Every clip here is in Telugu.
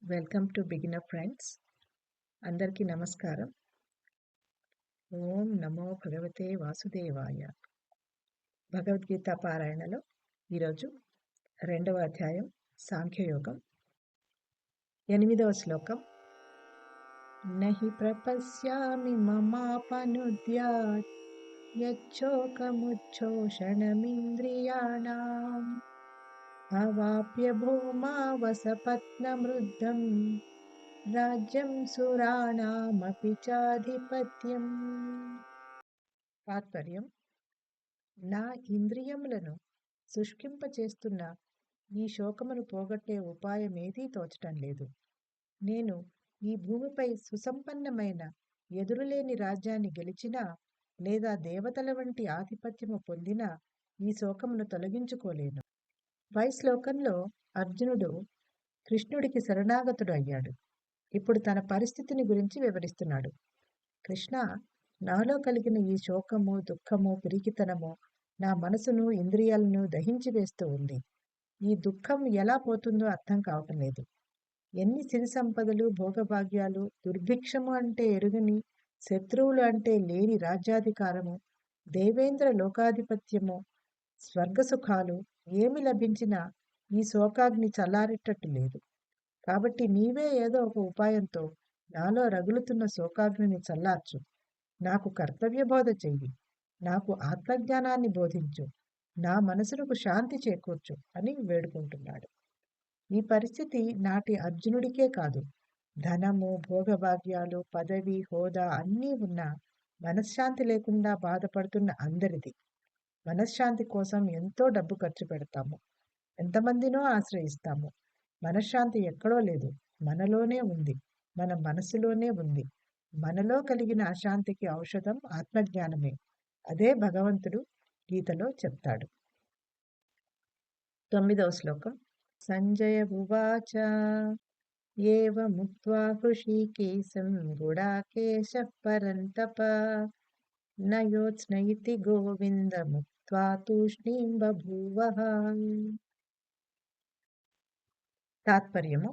Welcome to beginner friends. అందరికీ నమస్కారం. ఓం నమో భగవతే వాసుదేవాయ. భగవద్గీత పారాయణలో ఈరోజు 2వ అధ్యాయం సాంఖ్యయోగం 8వ శ్లోకం. నహి ప్రపశ్యామి మమాపనుద్యాత్ యచ్చోకముచ్ఛోషణమింద్రియాణాం అవాప్య భూమా వసపత్నమృద్ధం రాజ్యం సురాణామపి చాధిపత్యం. తాత్పర్యం: నా ఇంద్రియములను శుష్కింపచేస్తున్న ఈ శోకమును పోగొట్టే ఉపాయమేదీ తోచటం లేదు. నేను ఈ భూమిపై సుసంపన్నమైన ఎదురులేని రాజ్యాన్ని గెలిచినా లేదా దేవతల వంటి ఆధిపత్యము పొందినా ఈ శోకమును తొలగించుకోలేను. పై శ్లోకంలో అర్జునుడు కృష్ణుడికి శరణాగతుడు అయ్యాడు. ఇప్పుడు తన పరిస్థితిని గురించి వివరిస్తున్నాడు. కృష్ణ, నాలో కలిగిన ఈ శోకము, దుఃఖము, పిరికితనము నా మనసును, ఇంద్రియాలను దహించి వేస్తూ ఉంది. ఈ దుఃఖం ఎలా పోతుందో అర్థం కావటం లేదు. ఎన్ని సిరి సంపదలు, భోగభాగ్యాలు, దుర్భిక్షము అంటే ఎరుగని, శత్రువులు అంటే లేని రాజ్యాధికారము, దేవేంద్ర లోకాధిపత్యము, స్వర్గసుఖాలు ఏమి లభించినా ఈ శోకాగ్ని చల్లారేటట్టు లేదు. కాబట్టి నీవే ఏదో ఒక ఉపాయంతో నాలో రగులుతున్న శోకాగ్నిని చల్లార్చు. నాకు కర్తవ్య బోధ చెయ్యి. నాకు ఆత్మజ్ఞానాన్ని బోధించు. నా మనసులకు శాంతి చేకూర్చు అని వేడుకుంటున్నాడు. ఈ పరిస్థితి నాటి అర్జునుడికే కాదు, ధనము, భోగభాగ్యాలు, పదవి, హోదా అన్నీ ఉన్నా మనశ్శాంతి లేకుండా బాధపడుతున్న అందరిది. మనశ్శాంతి కోసం ఎంతో డబ్బు ఖర్చు పెడతాము, ఎంతమందినో ఆశ్రయిస్తాము. మనశ్శాంతి ఎక్కడో లేదు, మనలోనే ఉంది, మన మనసులోనే ఉంది. మనలో కలిగిన అశాంతికి ఔషధం ఆత్మజ్ఞానమే. అదే భగవంతుడు గీతలో చెప్తాడు. 9వ శ్లోకం. సంజయ ఉవాచ ఏవముక్త్వా హృషీకేశం గుడాకేశః పరంతప నయోత్స్నయితి గోవిందముక్త్వా తూష్ణీం బభూవః. తాత్పర్యము: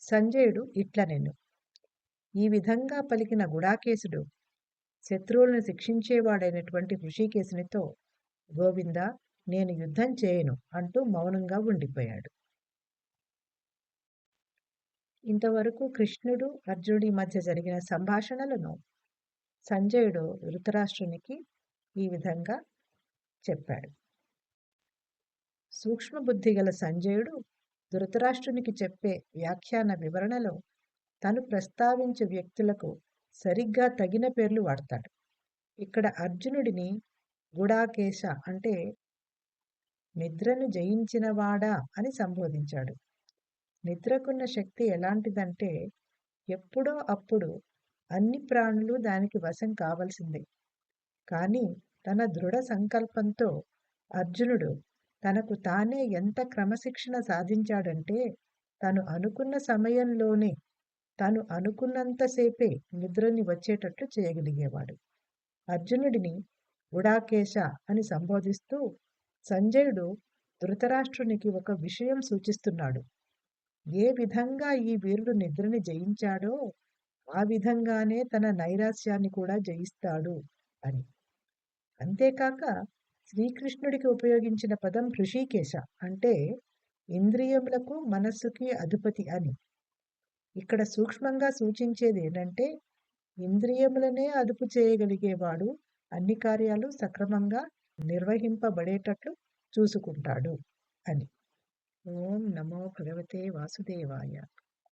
సంజయుడు ఇట్లనెను. ఈ విధంగా పలికిన గుడాకేశుడు శత్రువులను శిక్షించేవాడైనటువంటి హృషీకేశునితో, గోవింద, నేను యుద్ధం చేయను అంటూ మౌనంగా ఉండిపోయాడు. ఇంతవరకు కృష్ణుడు, అర్జునుడి మధ్య జరిగిన సంభాషణలను సంజయుడు ధృతరాష్ట్రునికి ఈ విధంగా చెప్పాడు. సూక్ష్మబుద్ధి గల సంజయుడు ధృతరాష్ట్రునికి చెప్పే వ్యాఖ్యాన వివరణలో తను ప్రస్తావించే వ్యక్తులకు సరిగ్గా తగిన పేర్లు వాడతాడు. ఇక్కడ అర్జునుడిని గుడాకేశ అంటే నిద్రను జయించినవాడా అని సంబోధించాడు. నిద్రకున్న శక్తి ఎలాంటిదంటే ఎప్పుడో అప్పుడు అన్ని ప్రాణులు దానికి వశం కావలసిందే. కానీ తన దృఢ సంకల్పంతో అర్జునుడు తనకు తానే ఎంత క్రమశిక్షణ సాధించాడంటే తను అనుకున్న సమయంలోనే, తను అనుకున్నంతసేపే నిద్రని వచ్చేటట్లు చేయగలిగేవాడు. అర్జునుడిని గుడాకేశ అని సంబోధిస్తూ సంజయుడు ధృతరాష్ట్రునికి ఒక విషయం సూచిస్తున్నాడు. ఏ విధంగా ఈ వీరుడు నిద్రని జయించాడో ఆ విధంగానే తన నైరాశ్యాన్ని కూడా జయిస్తాడు అని. అంతేకాక శ్రీకృష్ణుడికి ఉపయోగించిన పదం హృషీకేశ అంటే ఇంద్రియములకు, మనస్సుకి అధిపతి అని. ఇక్కడ సూక్ష్మంగా సూచించేది ఏంటంటే ఇంద్రియములనే అదుపు చేయగలిగేవాడు అన్ని కార్యాలు సక్రమంగా నిర్వహింపబడేటట్లు చూసుకుంటాడు అని. ఓం నమో భగవతే వాసుదేవాయ.